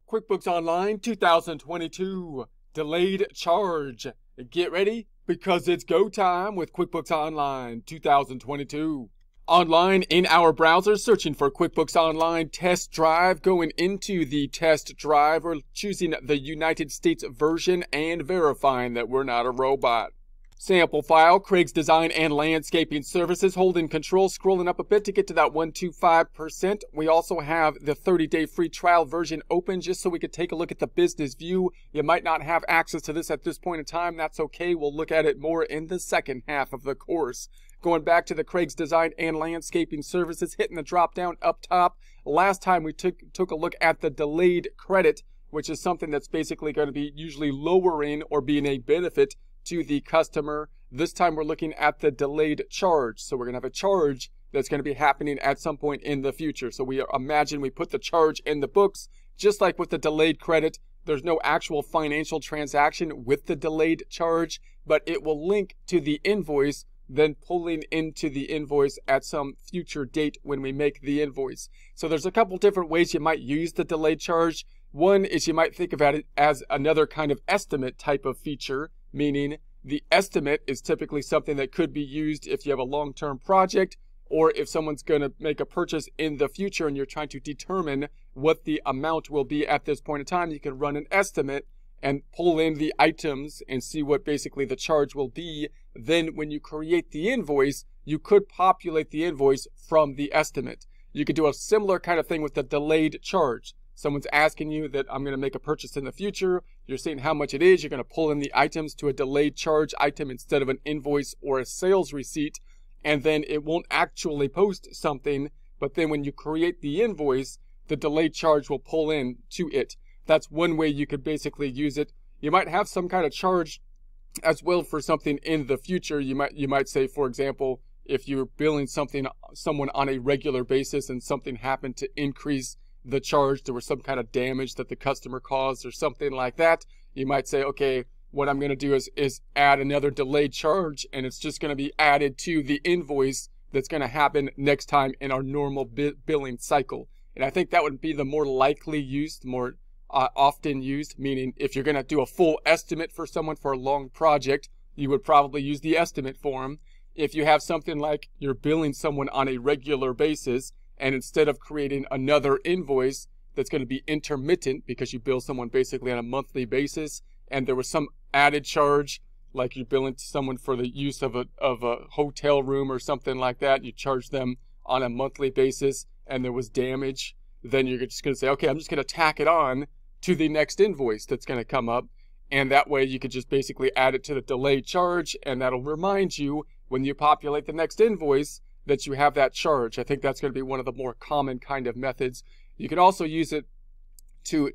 QuickBooks Online 2022 Delayed Charge. Get ready because it's go time with QuickBooks Online 2022. Online in our browser, searching for QuickBooks Online Test Drive. Going into the test drive, we're choosing the United States version and verifying that we're not a robot. Sample file, Craig's Design and Landscaping Services, holding control, scrolling up a bit to get to that 125%. We also have the 30-day free trial version open just so we could take a look at the business view. You might not have access to this at this point in time. That's okay. We'll look at it more in the second half of the course. Going back to the Craig's Design and Landscaping Services, hitting the drop down up top. Last time we took a look at the delayed credit, which is something that's basically going to be usually lowering or being a benefit to the customer. This time we're looking at the delayed charge. So we're going to have a charge that's going to be happening at some point in the future. So we imagine we put the charge in the books, just like with the delayed credit. There's no actual financial transaction with the delayed charge, but it will link to the invoice, then pulling into the invoice at some future date when we make the invoice. So there's a couple different ways you might use the delayed charge. One is you might think about it as another kind of estimate type of feature, meaning the estimate is typically something that could be used if you have a long-term project or if someone's going to make a purchase in the future and you're trying to determine what the amount will be at this point in time. You can run an estimate and pull in the items and see what basically the charge will be. Then when you create the invoice, you could populate the invoice from the estimate. You could do a similar kind of thing with the delayed charge. Someone's asking you that I'm going to make a purchase in the future. You're seeing how much it is. You're going to pull in the items to a delayed charge item instead of an invoice or a sales receipt. And then it won't actually post something. But then when you create the invoice, the delayed charge will pull in to it. That's one way you could basically use it. You might have some kind of charge as well for something in the future. You might say, for example, if you're billing someone on a regular basis and something happened to increase the charge, there was some kind of damage that the customer caused or something like that, you might say, okay, what I'm going to do is add another delayed charge, and it's just going to be added to the invoice that's going to happen next time in our normal billing cycle. And I think that would be the more likely used, more often used, meaning if you're going to do a full estimate for someone for a long project, you would probably use the estimate form. If you have something like you're billing someone on a regular basis, and instead of creating another invoice that's going to be intermittent because you bill someone basically on a monthly basis, and there was some added charge, like you're billing to someone for the use of a hotel room or something like that, you charge them on a monthly basis, and there was damage, then you're just going to say, okay, I'm just going to tack it on to the next invoice that's going to come up, and that way you could just basically add it to the delayed charge, and that'll remind you when you populate the next invoice that you have that charge. I think that's going to be one of the more common kind of methods. You can also use it to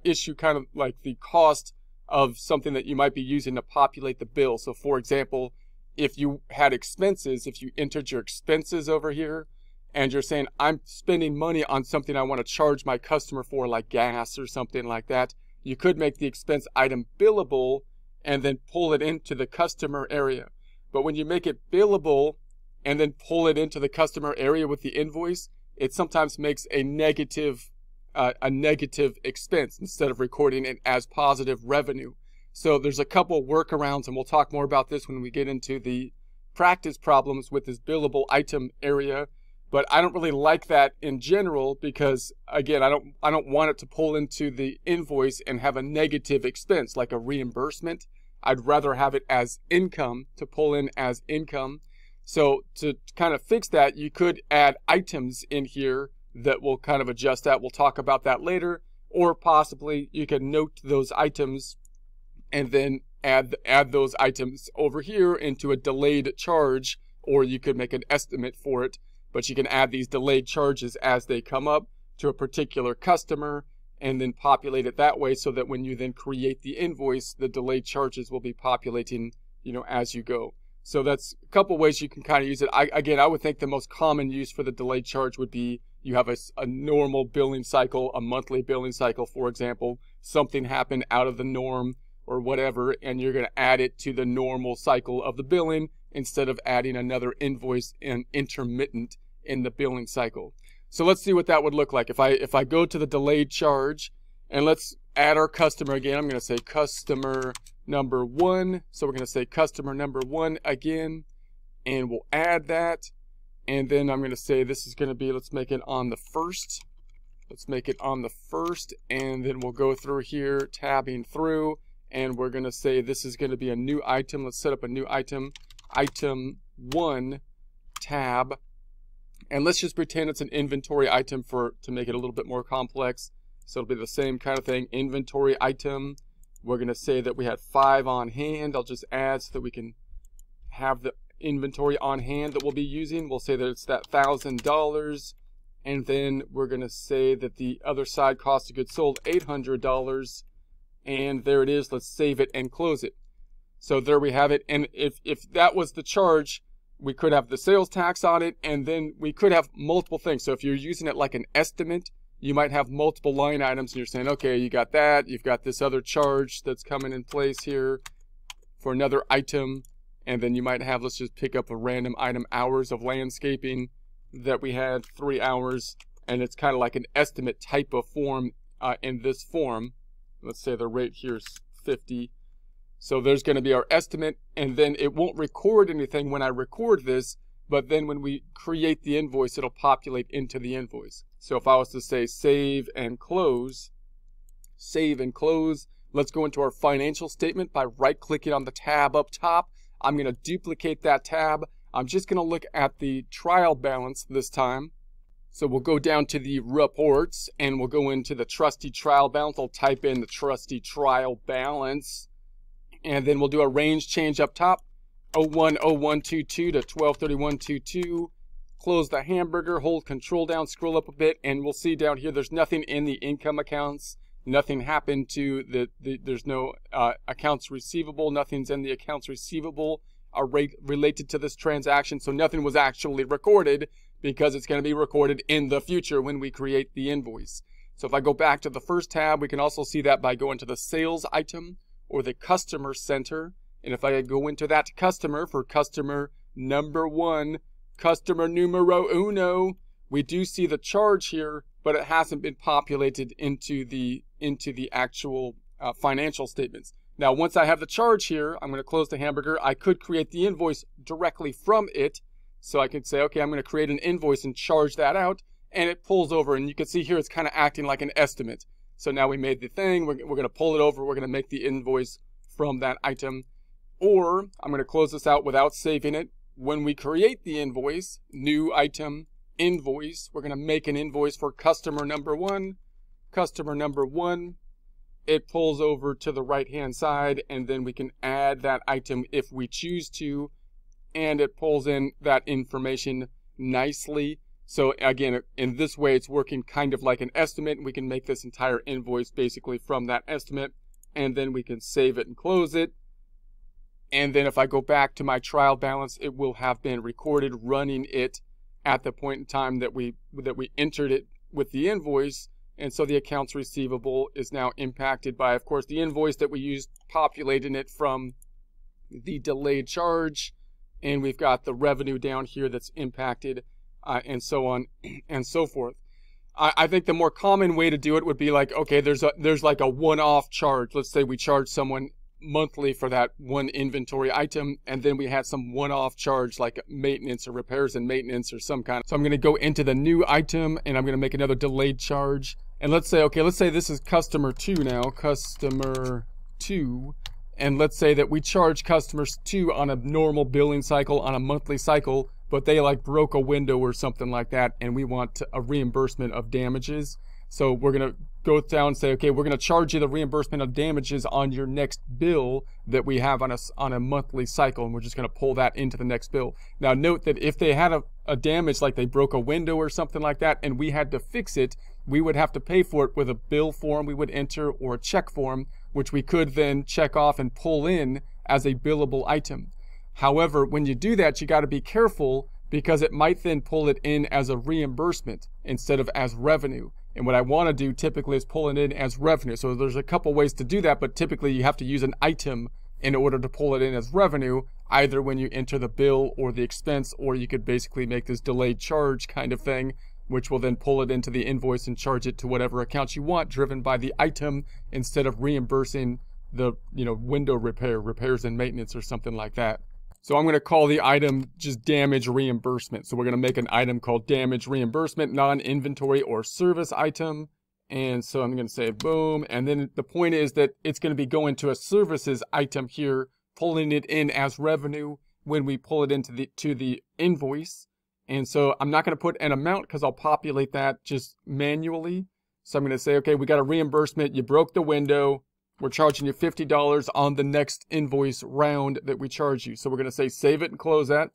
issue kind of like the cost of something that you might be using to populate the bill. So for example, if you had expenses, if you entered your expenses over here and you're saying, I'm spending money on something I want to charge my customer for, like gas or something like that, you could make the expense item billable and then pull it into the customer area. But when you make it billable and then pull it into the customer area with the invoice, it sometimes makes a negative expense instead of recording it as positive revenue. So there's a couple workarounds, and we'll talk more about this when we get into the practice problems with this billable item area. But I don't really like that in general because, again, I don't want it to pull into the invoice and have a negative expense like a reimbursement. I'd rather have it as income, to pull in as income. So to kind of fix that, you could add items in here that will kind of adjust that. We'll talk about that later. Or possibly you can note those items and then add those items over here into a delayed charge, or you could make an estimate for it. But you can add these delayed charges as they come up to a particular customer and then populate it that way so that when you then create the invoice, the delayed charges will be populating, as you go. So that's a couple ways you can kind of use it. I would think the most common use for the delayed charge would be you have a normal billing cycle, a monthly billing cycle, for example. Something happened out of the norm or whatever, and you're going to add it to the normal cycle of the billing instead of adding another invoice and intermittent in the billing cycle. So let's see what that would look like. If I go to the delayed charge And let's add our customer again. I'm going to say customer number 1. So we're going to say customer number 1 again, and we'll add that. And then I'm going to say this is going to be, let's make it on the 1st. Let's make it on the 1st, and then we'll go through here, tabbing through, and we're going to say this is going to be a new item. Let's set up a new item, item 1 tab, and let's just pretend it's an inventory item to make it a little bit more complex. So it'll be the same kind of thing, inventory item. We're going to say that we had 5 on hand. I'll just add so that we can have the inventory on hand that we'll be using. We'll say that it's that $1,000. And then we're going to say that the other side cost of goods sold, $800. And there it is. Let's save it and close it. So there we have it. And if that was the charge, we could have the sales tax on it, and then we could have multiple things. So if you're using it like an estimate, you might have multiple line items, and you're saying, okay, you got that. You've got this other charge that's coming in place here for another item. And then you might have, let's just pick up a random item, hours of landscaping, that we had 3 hours, and it's kind of like an estimate type of form in this form. Let's say the rate here is 50. So there's going to be our estimate, and then it won't record anything when I record this, but then when we create the invoice, it'll populate into the invoice. So if I was to say save and close, let's go into our financial statement by right-clicking on the tab up top. I'm going to duplicate that tab. I'm just going to look at the trial balance this time. So we'll go down to the reports, and we'll go into the trustee trial balance. I'll type in the trustee trial balance, and then we'll do a range change up top, 010122 to 123122. Close the hamburger, hold control down, scroll up a bit, and we'll see down here there's nothing in the income accounts. Nothing happened to there's no accounts receivable. Nothing's in the accounts receivable related to this transaction. So nothing was actually recorded, because it's going to be recorded in the future when we create the invoice. So if I go back to the first tab, we can also see that by going to the sales item or the customer center. And if I go into that customer for customer number 1, customer numero uno, we do see the charge here, but it hasn't been populated into the actual financial statements. Now, once I have the charge here, I'm going to close the hamburger. I could create the invoice directly from it. So I could say, okay, I'm going to create an invoice and charge that out, and it pulls over. And you can see here it's kind of acting like an estimate. So now we made the thing. We're going to pull it over. We're going to make the invoice from that item. Or I'm going to close this out without saving it. When we create the invoice, new item, invoice, we're going to make an invoice for customer number 1. Customer number 1. It pulls over to the right-hand side, and then we can add that item if we choose to. And it pulls in that information nicely. So again, in this way, it's working kind of like an estimate. We can make this entire invoice basically from that estimate, and then we can save it and close it. And then if I go back to my trial balance, it will have been recorded running it at the point in time that we entered it with the invoice. And so the accounts receivable is now impacted by, of course, the invoice that we used, populating it from the delayed charge. And we've got the revenue down here that's impacted, and so on and so forth. I think the more common way to do it would be like, okay, there's like a one-off charge. Let's say we charge someone monthly for that one inventory item, and then we had some one-off charge like maintenance or repairs and maintenance or some kind. So I'm going to go into the new item, and I'm going to make another delayed charge. And let's say, okay, let's say this is customer 2 now, customer 2. And let's say that we charge customers 2 on a normal billing cycle, on a monthly cycle, but they like broke a window or something like that, and we want a reimbursement of damages. So we're going to go down and say, okay, we're going to charge you the reimbursement of damages on your next bill that we have on a monthly cycle, and we're just going to pull that into the next bill. Now note that if they had a damage, like they broke a window or something like that, and we had to fix it, we would have to pay for it with a bill form we would enter or a check form, which we could then check off and pull in as a billable item. However, when you do that, you got to be careful, because it might then pull it in as a reimbursement instead of as revenue. And what I want to do typically is pull it in as revenue. So there's a couple ways to do that, but typically you have to use an item in order to pull it in as revenue, either when you enter the bill or the expense, or you could basically make this delayed charge kind of thing which will then pull it into the invoice and charge it to whatever account you want, driven by the item, instead of reimbursing the window repairs and maintenance or something like that. So I'm going to call the item just damage reimbursement. So we're going to make an item called damage reimbursement, non-inventory or service item. And so I'm going to say boom. And then the point is that it's going to be going to a services item here, pulling it in as revenue when we pull it into the invoice. And so I'm not going to put an amount because I'll populate that just manually. So I'm going to say, okay, we got a reimbursement. You broke the window. We're charging you $50 on the next invoice round that we charge you. So we're going to say save it and close that.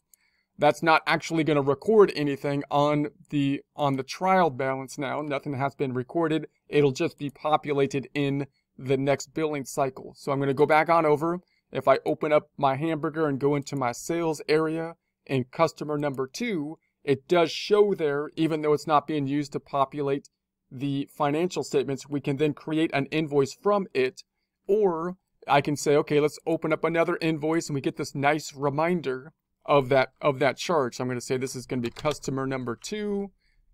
That's not actually going to record anything on the trial balance now. Nothing has been recorded. It'll just be populated in the next billing cycle. So I'm going to go back on over. If I open up my hamburger and go into my sales area and customer number 2, it does show there, even though it's not being used to populate the financial statements. We can then create an invoice from it, or I can say, okay, let's open up another invoice, and we get this nice reminder of that charge. So I'm going to say this is going to be customer number 2,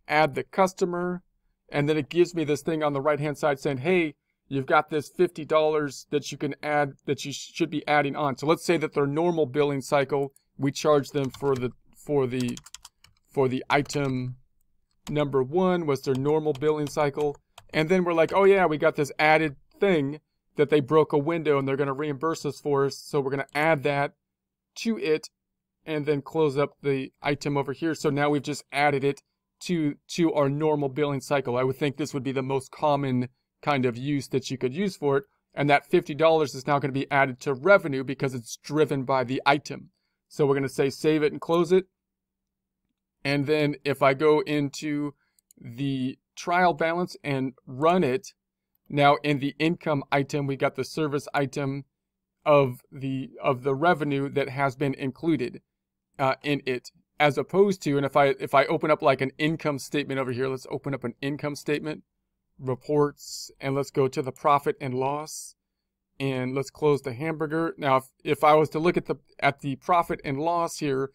add the customer, and then it gives me this thing on the right hand side saying, hey, you've got this $50 that you can add, that you should be adding on. So let's say that their normal billing cycle, we charge them for the item number 1 was their normal billing cycle. And then we're like, oh yeah, we got this added thing that they broke a window and they're going to reimburse us for us. So we're going to add that to it and then close up the item over here. So now we've just added it to our normal billing cycle. I would think this would be the most common kind of use that you could use for it. And that $50 is now going to be added to revenue because it's driven by the item. So we're going to say save it and close it. And then if I go into the trial balance and run it, now in the income item, we got the service item of the revenue that has been included in it, as opposed to, and if I open up like an income statement over here, let's open up an income statement, reports, and let's go to the profit and loss, and let's close the hamburger. Now, if I was to look at the profit and loss here,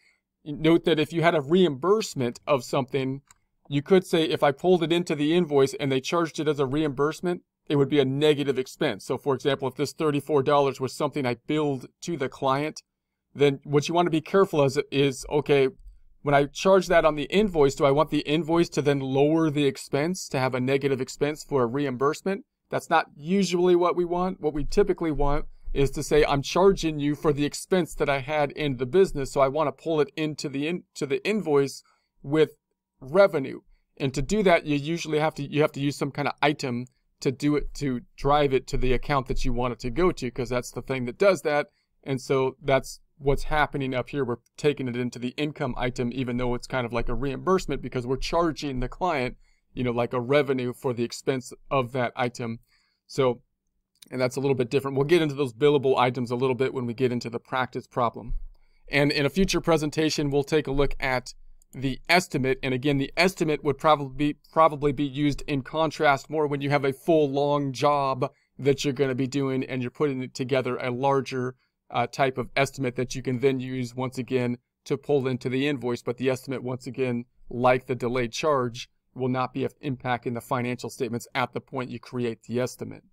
note that if you had a reimbursement of something, you could say if I pulled it into the invoice and they charged it as a reimbursement, it would be a negative expense. So for example, if this $34 was something I billed to the client, then what you want to be careful of is, okay, when I charge that on the invoice, do I want the invoice to then lower the expense to have a negative expense for a reimbursement? That's not usually what we want. What we typically want is to say, I'm charging you for the expense that I had in the business, so I want to pull it into the invoice with revenue. And to do that, you usually have to use some kind of item to do it, to drive it to the account that you want it to go to, because that's the thing that does that. And so that's what's happening up here. We're taking it into the income item, even though it's kind of like a reimbursement, because we're charging the client, like a revenue for the expense of that item. So, and that's a little bit different. We'll get into those billable items a little bit when we get into the practice problem. And in a future presentation, we'll take a look at the estimate. And again, the estimate would probably be used in contrast more when you have a full long job that you're going to be doing and you're putting it together, a larger type of estimate that you can then use once again to pull into the invoice. But the estimate, once again, like the delayed charge, will not be impacting the financial statements at the point you create the estimate.